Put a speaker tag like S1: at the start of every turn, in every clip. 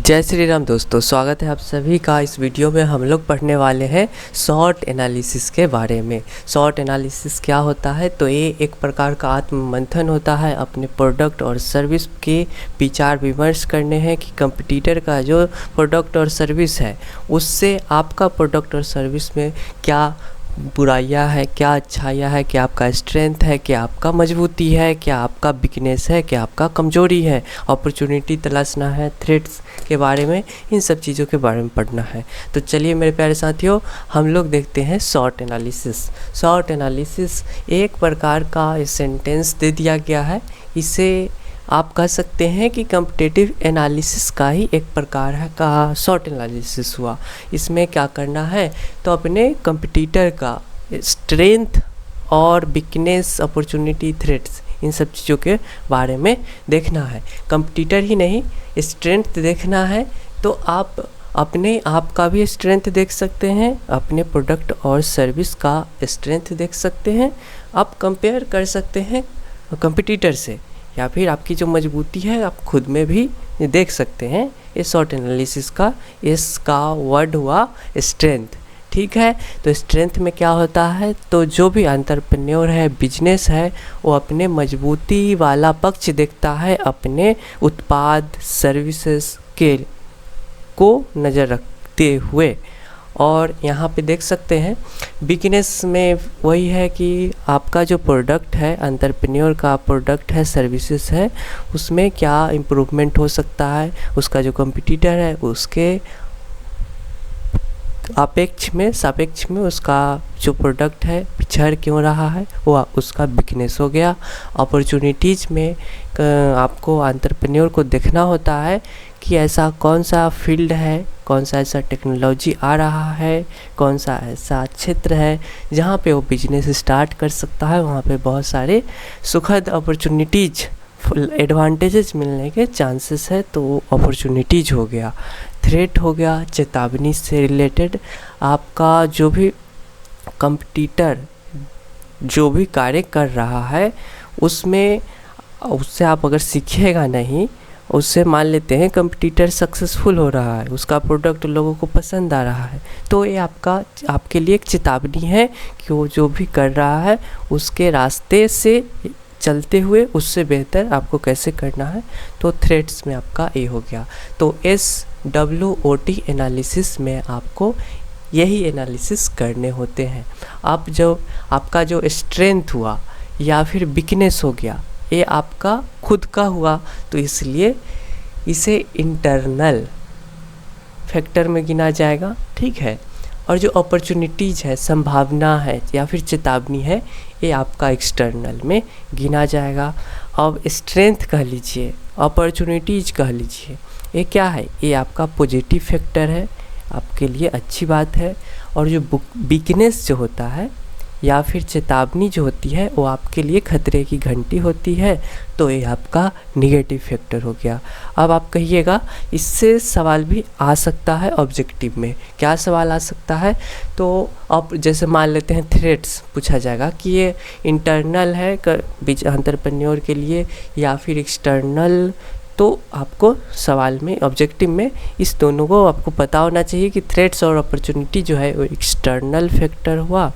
S1: जय श्री राम दोस्तों, स्वागत है आप सभी का। इस वीडियो में हम लोग पढ़ने वाले हैं शॉर्ट एनालिसिस के बारे में। शॉर्ट एनालिसिस क्या होता है? तो ये एक प्रकार का आत्ममंथन होता है अपने प्रोडक्ट और सर्विस के विचार विमर्श करने हैं कि कंपटीटर का जो प्रोडक्ट और सर्विस है उससे आपका प्रोडक्ट और सर्विस में क्या बुराइयां है, क्या अच्छाइयाँ है, क्या आपका स्ट्रेंथ है, क्या आपका मजबूती है, क्या आपका वीकनेस है, क्या आपका कमजोरी है, अपॉर्चुनिटी तलाशना है, थ्रेट्स के बारे में, इन सब चीज़ों के बारे में पढ़ना है। तो चलिए मेरे प्यारे साथियों, हम लोग देखते हैं शॉर्ट एनालिसिस। शॉर्ट एनालिसिस एक प्रकार का सेंटेंस दे दिया गया है। इसे आप कह सकते हैं कि कम्पिटिटिव एनालिसिस का ही एक प्रकार है का शॉर्ट एनालिसिस हुआ। इसमें क्या करना है? तो अपने कंपटीटर का स्ट्रेंथ और वीकनेस, अपॉर्चुनिटी, थ्रेट्स, इन सब चीज़ों के बारे में देखना है। कंपटीटर ही नहीं, स्ट्रेंथ देखना है तो आप अपने आप का भी स्ट्रेंथ देख सकते हैं, अपने प्रोडक्ट और सर्विस का स्ट्रेंथ देख सकते हैं। आप कंपेयर कर सकते हैं कंपटीटर से, या फिर आपकी जो मजबूती है आप खुद में भी देख सकते हैं। ये शॉर्ट एनालिसिस का इसका वर्ड हुआ स्ट्रेंथ। ठीक है, तो स्ट्रेंथ में क्या होता है? तो जो भी एंटरप्रेन्योर है, बिजनेस है, वो अपने मजबूती वाला पक्ष देखता है अपने उत्पाद सर्विसेज के को नज़र रखते हुए। और यहाँ पे देख सकते हैं बिजनेस में वही है कि आपका जो प्रोडक्ट है, एंटरप्रेन्योर का प्रोडक्ट है, सर्विसेज है, उसमें क्या इम्प्रूवमेंट हो सकता है, उसका जो कंपटीटर है उसके सापेक्ष में उसका जो प्रोडक्ट है पिछड़ क्यों रहा है, वो उसका बिजनेस हो गया। अपॉर्चुनिटीज़ में आपको एंटरप्रेन्योर को देखना होता है कि ऐसा कौन सा फील्ड है, कौन सा ऐसा टेक्नोलॉजी आ रहा है, कौन सा ऐसा क्षेत्र है जहाँ पे वो बिजनेस स्टार्ट कर सकता है। वहाँ पे बहुत सारे सुखद अपॉर्चुनिटीज़, एडवांटेजेस मिलने के चांसेस है। तो अपॉर्चुनिटीज़ हो गया, थ्रेट हो गया, चेतावनी से रिलेटेड आपका जो भी कंपटीटर जो भी कार्य कर रहा है उसमें उससे आप अगर सीखिएगा नहीं, उससे मान लेते हैं कंपटीटर सक्सेसफुल हो रहा है, उसका प्रोडक्ट लोगों को पसंद आ रहा है, तो ये आपके लिए एक चेतावनी है कि वो जो भी कर रहा है उसके रास्ते से चलते हुए उससे बेहतर आपको कैसे करना है। तो थ्रेट्स में आपका ये हो गया। तो SWOT एनालिसिस में आपको यही एनालिसिस करने होते हैं। आप जब आपका जो स्ट्रेंथ हुआ या फिर वीकनेस हो गया, ये आपका खुद का हुआ, तो इसलिए इसे इंटरनल फैक्टर में गिना जाएगा। ठीक है, और जो अपॉर्चुनिटीज़ है, संभावना है या फिर चेतावनी है, ये आपका एक्सटर्नल में गिना जाएगा। अब स्ट्रेंथ कह लीजिए, अपॉर्चुनिटीज़ कह लीजिए, ये क्या है? ये आपका पॉजिटिव फैक्टर है, आपके लिए अच्छी बात है। और जो वीकनेस जो होता है या फिर चेतावनी जो होती है वो आपके लिए खतरे की घंटी होती है, तो ये आपका निगेटिव फैक्टर हो गया। अब आप कहिएगा इससे सवाल भी आ सकता है ऑब्जेक्टिव में। क्या सवाल आ सकता है? तो अब जैसे मान लेते हैं थ्रेट्स पूछा जाएगा कि ये इंटरनल है एंटरप्रेन्योर के लिए या फिर एक्सटर्नल। तो आपको सवाल में, ऑब्जेक्टिव में, इस दोनों को आपको पता होना चाहिए कि थ्रेट्स और अपॉर्चुनिटी जो है वो एक्सटर्नल फैक्टर हुआ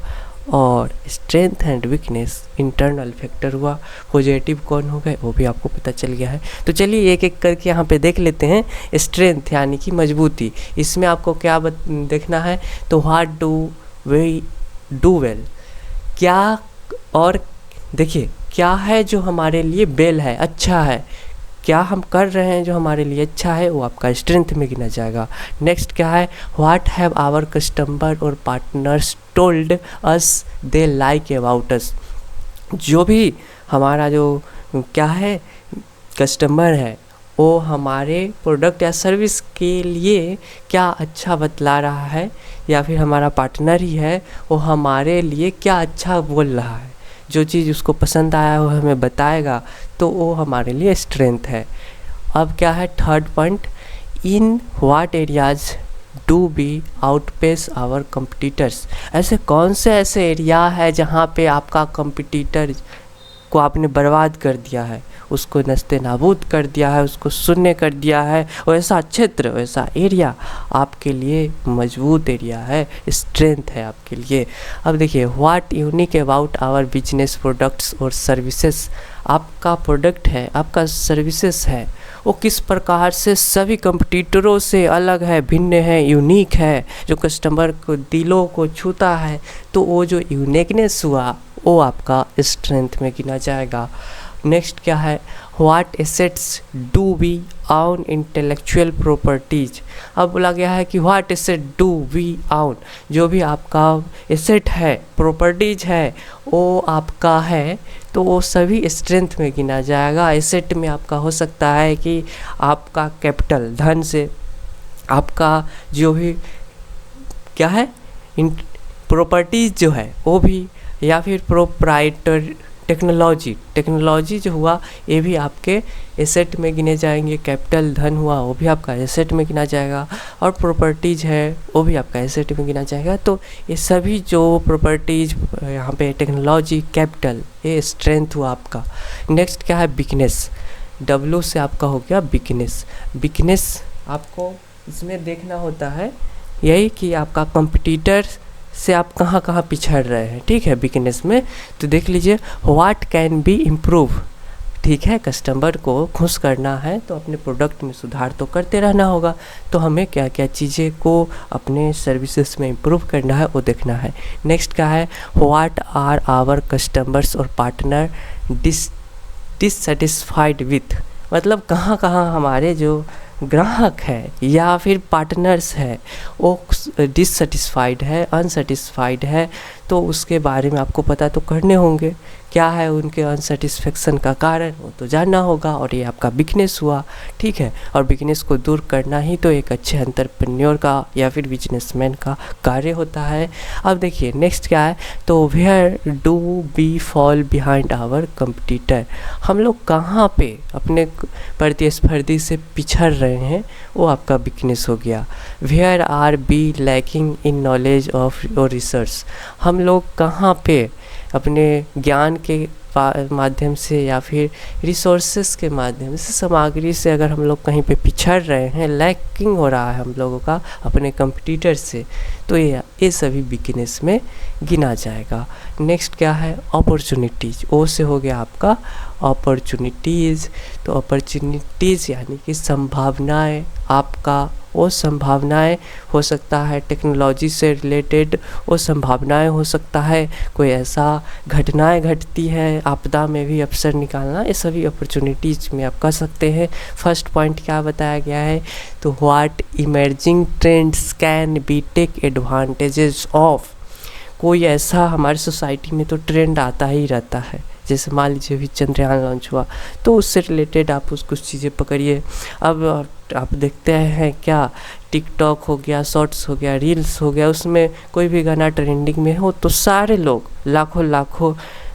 S1: और strength and weakness internal factor हुआ। पॉजिटिव कौन हो गए वो भी आपको पता चल गया है। तो चलिए एक एक करके यहाँ पे देख लेते हैं। स्ट्रेंथ यानी कि मजबूती, इसमें आपको क्या देखना है? तो what do we do well, क्या, और देखिए क्या है जो हमारे लिए वेल है, अच्छा है, क्या हम कर रहे हैं जो हमारे लिए अच्छा है, वो आपका स्ट्रेंथ में गिना जाएगा। नेक्स्ट क्या है? व्हाट हैव आवर कस्टमर और partners told us they like about us, जो भी हमारा जो क्या है कस्टमर है वो हमारे प्रोडक्ट या सर्विस के लिए क्या अच्छा बतला रहा है, या फिर हमारा पार्टनर ही है वो हमारे लिए क्या अच्छा बोल रहा है, जो चीज़ उसको पसंद आया वो हमें बताएगा, तो वो हमारे लिए स्ट्रेंथ है। अब क्या है third point? In what areas do we outpace our competitors, ऐसे कौन से ऐसे एरिया है जहाँ पे आपका कंपटीटर उसको आपने बर्बाद कर दिया है, उसको नस्ते नाबूद कर दिया है, उसको शून्य कर दिया है, वैसा क्षेत्र, वैसा एरिया आपके लिए मजबूत एरिया है, स्ट्रेंथ है आपके लिए। अब देखिए, what unique about our business products और सर्विसेज। आपका प्रोडक्ट है, आपका सर्विसेज है, वो किस प्रकार से सभी कंपटीटरों से अलग है, भिन्न है, यूनिक है, जो कस्टमर को दिलों को छूता है। तो वो जो यूनिकनेस हुआ वो आपका स्ट्रेंथ में गिना जाएगा। नेक्स्ट क्या है, what assets do we own intellectual properties. अब बोला गया है कि what asset do we own, जो भी आपका एसेट है, प्रॉपर्टीज है, वो आपका है, तो वो सभी स्ट्रेंथ में गिना जाएगा। एसेट में आपका हो सकता है कि आपका कैपिटल, धन से आपका जो भी क्या है, प्रॉपर्टीज जो है वो भी, या फिर प्रोप्राइटर टेक्नोलॉजी जो हुआ ये भी आपके एसेट में गिने जाएंगे। कैपिटल, धन हुआ वो भी आपका एसेट में गिना जाएगा, और प्रॉपर्टीज है वो भी आपका एसेट में गिना जाएगा। तो ये सभी जो प्रॉपर्टीज, यहाँ पे टेक्नोलॉजी, कैपिटल, ये स्ट्रेंथ हुआ आपका। नेक्स्ट क्या है, बिकनेस। डब्ल्यू से आपका हो गया बिकनेस। बिकनेस आपको इसमें देखना होता है यही कि आपका कंपटीटर से आप कहाँ कहाँ पिछड़ रहे हैं, ठीक है, बिकनेस में। तो देख लीजिए, व्हाट कैन बी इम्प्रूव, ठीक है, कस्टमर को खुश करना है तो अपने प्रोडक्ट में सुधार तो करते रहना होगा। तो हमें क्या क्या चीज़ें को अपने सर्विसेज में इम्प्रूव करना है वो देखना है। नेक्स्ट क्या है, व्हाट आर आवर कस्टमर्स और पार्टनर डिससेटिस्फाइड विथ, मतलब कहाँ कहाँ हमारे जो ग्राहक है या फिर पार्टनर्स है वो डिससेटिस्फाइड है, अनसेटिस्फाइड है, तो उसके बारे में आपको पता तो करने होंगे, क्या है उनके अनसेटिस्फेक्शन का कारण, वो तो जानना होगा। और ये आपका बिकनेस हुआ, ठीक है, और बिकनेस को दूर करना ही तो एक अच्छे एंटरप्रेन्योर का या फिर बिजनेसमैन का कार्य होता है। अब देखिए नेक्स्ट क्या है, तो where do we fall behind our competitor, हम लोग कहाँ पे अपने प्रतिस्पर्धी से पिछड़ रहे हैं, वो आपका बिकनेस हो गया। Where are we lacking in knowledge of और रिसर्च, हम लोग कहाँ पे अपने ज्ञान के माध्यम से या फिर रिसोर्सेस के माध्यम से, सामग्री से अगर हम लोग कहीं पे पिछड़ रहे हैं, लैकिंग हो रहा है हम लोगों का अपने कंपटीटर से, तो ये सभी बिकनेस में गिना जाएगा। नेक्स्ट क्या है, अपॉर्चुनिटीज़। ओ से हो गया आपका अपॉर्चुनिटीज़। तो अपॉर्चुनिटीज़ यानी कि संभावनाएं, आपका वो संभावनाएं हो सकता है टेक्नोलॉजी से रिलेटेड, वो संभावनाएं हो सकता है कोई ऐसा घटनाएं घटती है, आपदा में भी अवसर निकालना, ये सभी अपॉर्चुनिटीज़ में आप कर सकते हैं। फर्स्ट पॉइंट क्या बताया गया है, तो what emerging trends can we take advantages of, कोई ऐसा हमारी सोसाइटी में तो ट्रेंड आता ही रहता है, जैसे मान लीजिए अभी चंद्रयान लॉन्च हुआ तो उससे रिलेटेड आप कुछ चीज़ें पकड़िए। अब आप देखते हैं क्या, टिकटॉक हो गया, शॉर्ट्स हो गया, रील्स हो गया, उसमें कोई भी गाना ट्रेंडिंग में हो तो सारे लोग लाखों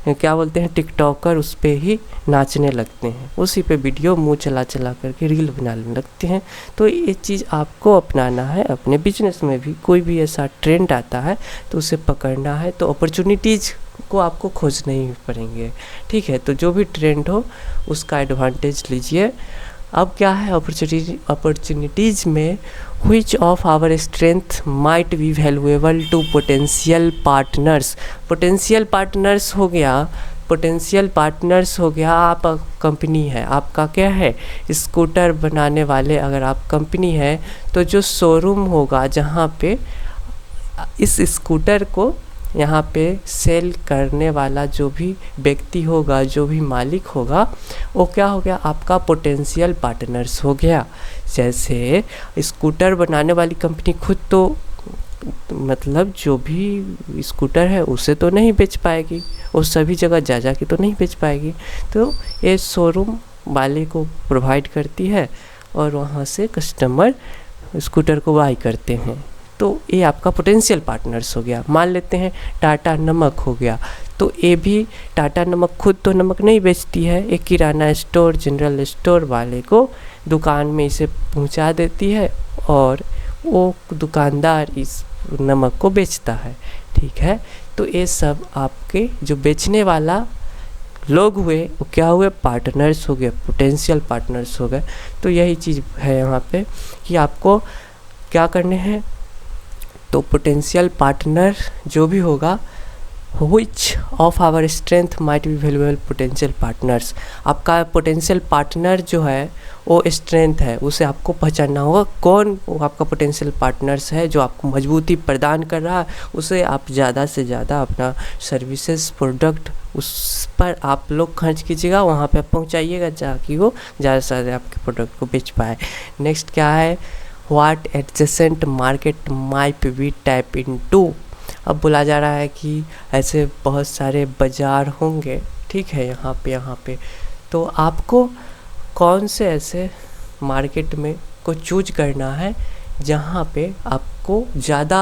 S1: क्या बोलते हैं टिकटॉकर उस पर ही नाचने लगते हैं, उसी पे वीडियो मुंह चला करके रील बनाने लगते हैं। तो ये चीज़ आपको अपनाना है अपने बिजनेस में भी। कोई भी ऐसा ट्रेंड आता है तो उसे पकड़ना है, तो अपॉर्चुनिटीज़ को आपको खोजने ही पड़ेंगे, ठीक है। तो जो भी ट्रेंड हो उसका एडवांटेज लीजिए। अब क्या है अपॉर्चुनिटीज़ में, which of our strength might be valuable to potential partners. Potential partners हो गया, पोटेंशियल पार्टनर्स हो गया, आप कंपनी है, आपका क्या है, स्कूटर बनाने वाले अगर आप कंपनी है, तो जो शोरूम होगा जहाँ पे इस स्कूटर को यहाँ पे सेल करने वाला जो भी व्यक्ति होगा, जो भी मालिक होगा, वो क्या हो गया, आपका पोटेंशियल पार्टनर्स हो गया। जैसे स्कूटर बनाने वाली कंपनी खुद तो मतलब जो भी स्कूटर है उसे तो नहीं बेच पाएगी, वो सभी जगह जा के तो नहीं बेच पाएगी, तो ये शोरूम वाले को प्रोवाइड करती है और वहाँ से कस्टमर स्कूटर को बाई करते हैं। तो ये आपका पोटेंशियल पार्टनर्स हो गया। मान लेते हैं टाटा नमक हो गया, तो ये भी टाटा नमक खुद तो नमक नहीं बेचती है, एक किराना स्टोर, जनरल स्टोर वाले को दुकान में इसे पहुंचा देती है और वो दुकानदार इस नमक को बेचता है, ठीक है। तो ये सब आपके जो बेचने वाला लोग हुए वो क्या हुए, पार्टनर्स हो गए, पोटेंशियल पार्टनर्स हो गए। तो यही चीज़ है यहाँ पे कि आपको क्या करने हैं। तो पोटेंशियल पार्टनर जो भी होगा, which of our strength might be valuable potential partners, आपका पोटेंशियल पार्टनर जो है वो स्ट्रेंथ है, उसे आपको पहचानना होगा कौन वो आपका पोटेंशियल पार्टनर्स है जो आपको मजबूती प्रदान कर रहा है। उसे आप ज़्यादा से ज़्यादा अपना सर्विसेज प्रोडक्ट उस पर आप लोग खर्च कीजिएगा, वहाँ पे पहुँचाइएगा ताकि वो ज़्यादा से ज़्यादा आपके प्रोडक्ट को बेच पाए। नेक्स्ट क्या है, what adjacent market might be tap into. अब बोला जा रहा है कि ऐसे बहुत सारे बाज़ार होंगे, ठीक है, यहाँ पे तो आपको कौन से ऐसे मार्केट में को चूज करना है जहाँ पे आपको ज़्यादा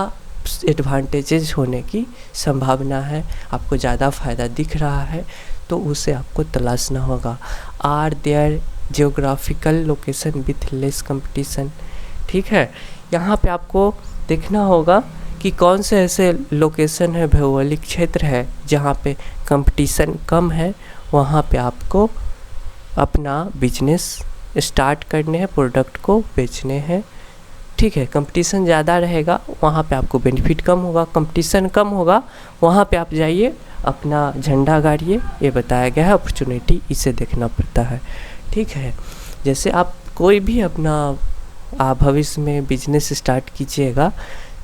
S1: एडवांटेजेस होने की संभावना है, आपको ज़्यादा फ़ायदा दिख रहा है, तो उसे आपको तलाशना होगा। Are there geographical location with less competition, ठीक है, यहाँ पे आपको देखना होगा कि कौन से ऐसे लोकेशन है, भौगोलिक क्षेत्र है जहाँ पे कंपटीशन कम है, वहाँ पे आपको अपना बिजनेस स्टार्ट करने हैं, प्रोडक्ट को बेचने हैं, ठीक है। कंपटीशन ज़्यादा रहेगा वहाँ पे आपको बेनिफिट कम होगा, कंपटीशन कम होगा वहाँ पे आप जाइए अपना झंडा गाड़िए, ये बताया गया है। अपॉर्चुनिटी इसे देखना पड़ता है, ठीक है। जैसे आप कोई भी अपना भविष्य में बिजनेस स्टार्ट कीजिएगा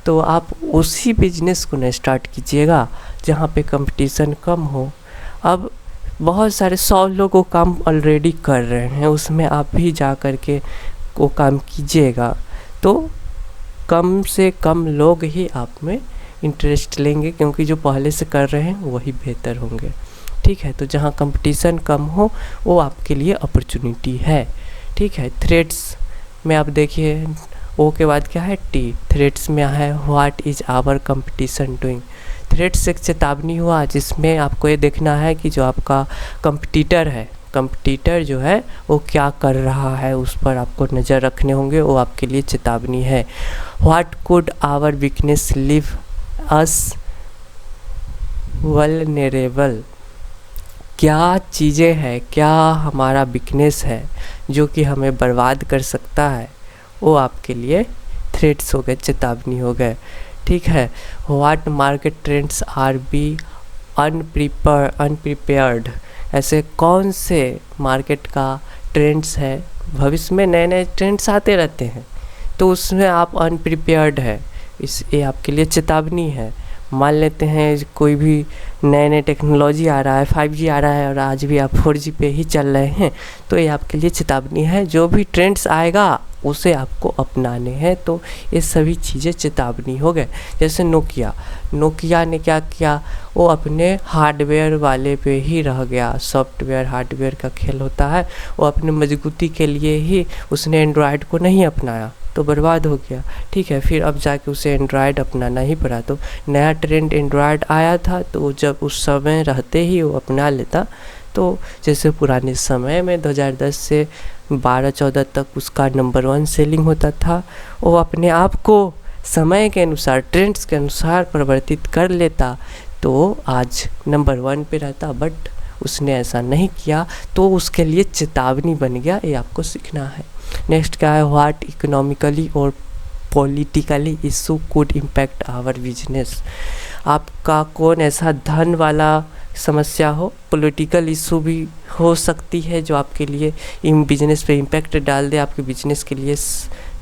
S1: तो आप उसी बिजनेस को न स्टार्ट कीजिएगा जहाँ पे कंपटीशन कम हो। अब बहुत सारे 100 लोग वो काम ऑलरेडी कर रहे हैं, उसमें आप भी जा कर के वो काम कीजिएगा तो कम से कम लोग ही आप में इंटरेस्ट लेंगे, क्योंकि जो पहले से कर रहे हैं वही बेहतर होंगे, ठीक है। तो जहाँ कंपटीशन कम हो वो आपके लिए अपॉर्चुनिटी है, ठीक है। थ्रेड्स में आप देखिए, ओ के बाद क्या है, टी। थ्रेड्स में है what is our competition doing. Threats एक चेतावनी हुआ जिसमें आपको ये देखना है कि जो आपका कंपटीटर है, कंपटीटर जो है वो क्या कर रहा है, उस पर आपको नज़र रखने होंगे, वो आपके लिए चेतावनी है। What could our weakness leave us vulnerable, क्या चीज़ें हैं, क्या हमारा वीकनेस है जो कि हमें बर्बाद कर सकता है, वो आपके लिए थ्रेट्स हो गए, चेतावनी हो गए, ठीक है। What market trends are we unprepared, ऐसे कौन से मार्केट का ट्रेंड्स है, भविष्य में नए नए ट्रेंड्स आते रहते हैं तो उसमें आप अनप्रिपेयर्ड है, ये आपके लिए चेतावनी है। मान लेते हैं कोई भी नए नए टेक्नोलॉजी आ रहा है, 5G आ रहा है और आज भी आप 4G पे ही चल रहे हैं, तो ये आपके लिए चेतावनी है। जो भी ट्रेंड्स आएगा उसे आपको अपनाने हैं, तो ये सभी चीज़ें चेतावनी हो गए। जैसे नोकिया ने क्या किया, वो अपने हार्डवेयर वाले पे ही रह गया, सॉफ्टवेयर हार्डवेयर का खेल होता है, वो अपने मजबूती के लिए ही उसने एंड्रॉयड को नहीं अपनाया तो बर्बाद हो गया, ठीक है। फिर अब जाके उसे एंड्रॉयड अपनाना ही पड़ा, तो नया ट्रेंड एंड्रॉयड आया था तो जब उस समय रहते ही वो अपना लेता, तो जैसे पुराने समय में 2010 से 12-14 तक उसका नंबर 1 सेलिंग होता था, वो अपने आप को समय के अनुसार, ट्रेंड्स के अनुसार परिवर्तित कर लेता तो आज नंबर 1 पे रहता, बट उसने ऐसा नहीं किया तो उसके लिए चेतावनी बन गया, ये आपको सीखना है। नेक्स्ट क्या है, व्हाट इकोनॉमिकली और politically issue could impact our business, आपका कौन ऐसा धन वाला समस्या हो, पॉलिटिकल इशू भी हो सकती है जो आपके लिए इन बिजनेस पे इम्पैक्ट डाल दे, आपके बिजनेस के लिए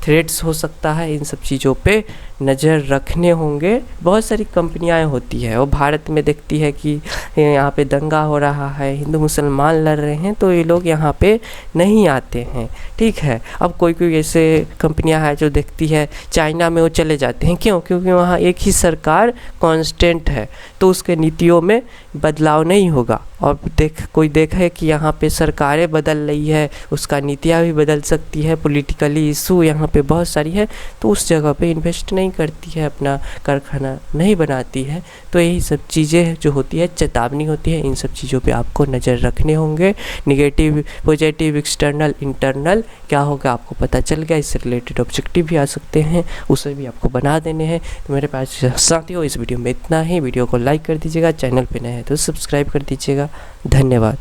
S1: थ्रेट्स हो सकता है। इन सब चीज़ों पे नज़र रखने होंगे। बहुत सारी कंपनियां होती है वो भारत में देखती है कि यहाँ पे दंगा हो रहा है, हिंदू मुसलमान लड़ रहे हैं, तो ये लोग यहाँ पे नहीं आते हैं, ठीक है। अब कोई कोई ऐसे कंपनियां हैं जो देखती है चाइना में वो चले जाते हैं, क्यों? क्योंकि वहाँ एक ही सरकार कांस्टेंट है तो उसके नीतियों में बदलाव नहीं होगा। और कोई देखे कि यहाँ पे सरकारें बदल रही है, उसका नीतियाँ भी बदल सकती है, पॉलिटिकली इशू यहाँ पे बहुत सारी है, तो उस जगह पे इन्वेस्ट नहीं करती है, अपना कारखाना नहीं बनाती है, तो यही सब चीज़ें जो होती है चेतावनी होती है। इन सब चीज़ों पे आपको नज़र रखने होंगे। निगेटिव, पॉजिटिव, एक्सटर्नल, इंटरनल क्या होगा आपको पता चल गया। इससे रिलेटेड ऑब्जेक्टिव भी आ सकते हैं, उसे भी आपको बना देने हैं। तो मेरे पास साथियों इस वीडियो में इतना ही। वीडियो को लाइक कर दीजिएगा, चैनल पे नए हैं तो सब्सक्राइब कर दीजिएगा। धन्यवाद।